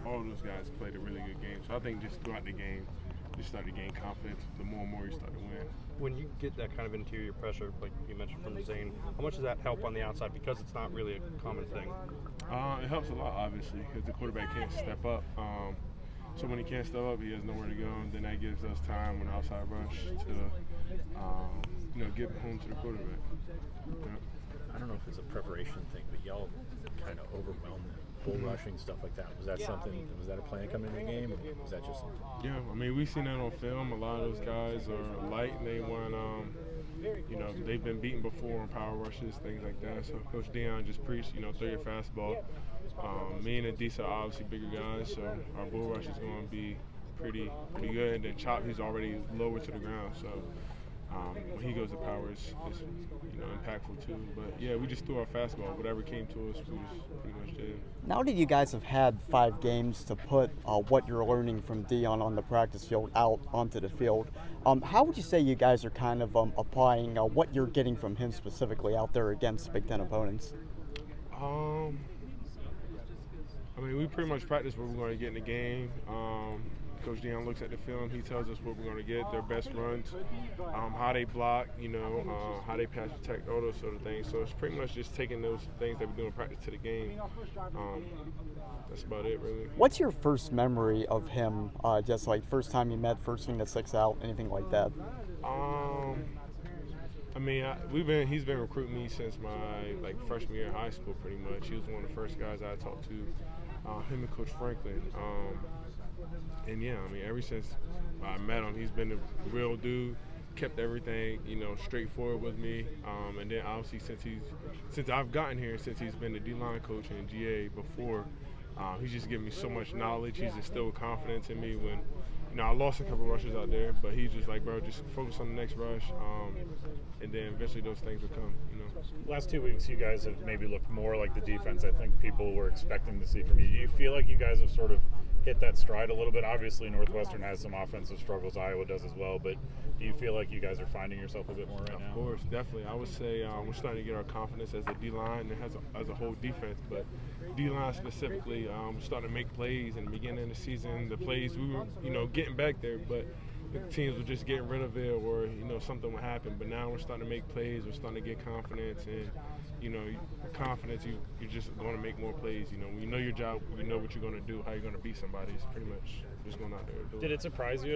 all of those guys played a really good game. So I think just throughout the game, you start to gain confidence. The more and more you start to win. When you get that kind of interior pressure, like you mentioned from Zane, how much does that help on the outside? Because it's not really a common thing. It helps a lot, obviously, because the quarterback can't step up. So when he can't step up, he has nowhere to go, and then that gives us time on the outside rush to, get home to the quarterback. Yeah. I don't know if it's a preparation thing, but y'all kind of overwhelmed them. Bull rushing, stuff like that. Was that something? Was that a plan coming in the game, or was that just? Yeah, I mean, we've seen that on film. A lot of those guys are light, and they want, they've been beaten before on power rushes, things like that. So Coach Deion just preached, throw your fastball. Me and Adisa are obviously bigger guys, so our bull rush is going to be pretty good. And then Chop, he's already lower to the ground, so when he goes to power, it's impactful too. But yeah, we just threw our fastball. Whatever came to us, we just pretty much did. Now that you guys have had 5 games to put what you're learning from Deion on the practice field out onto the field, how would you say you guys are kind of applying what you're getting from him specifically out there against Big Ten opponents? We pretty much practice what we're going to get in the game. Coach Deion looks at the film. He tells us what we're going to get, their best runs, how they block, how they pass protect, all those sort of things. So it's pretty much just taking those things that we do in practice to the game. That's about it, really. What's your first memory of him? Just like first time you met, first thing that sticks out, anything like that? He's been recruiting me since my freshman year in high school, pretty much. He was one of the first guys I talked to. Him and Coach Franklin. Ever since I met him, he's been a real dude. Kept everything, straightforward with me. And then obviously since I've gotten here, since he's been the D-line coach and GA before, he's just given me so much knowledge. He's instilled confidence in me when, I lost a couple rushes out there, but he's just like, bro, just focus on the next rush, and then eventually those things will come, Last 2 weeks, you guys have maybe looked more like the defense I think people were expecting to see from you. Do you feel like you guys have sort of hit that stride a little bit? Obviously, Northwestern has some offensive struggles. Iowa does as well. But do you feel like you guys are finding yourself a bit more right now? Of course, definitely. I would say we're starting to get our confidence as a D-line and as a whole defense. But D-line specifically, we're starting to make plays in the beginning of the season. The plays, we were, getting back there, but the teams were just getting rid of it or, something would happen. But now we're starting to make plays. We're starting to get confidence. And, confidence, you're just going to make more plays. When you know your job, you know what you're going to do, how you're going to beat somebody. It's pretty much just going out there and do it. Did it surprise you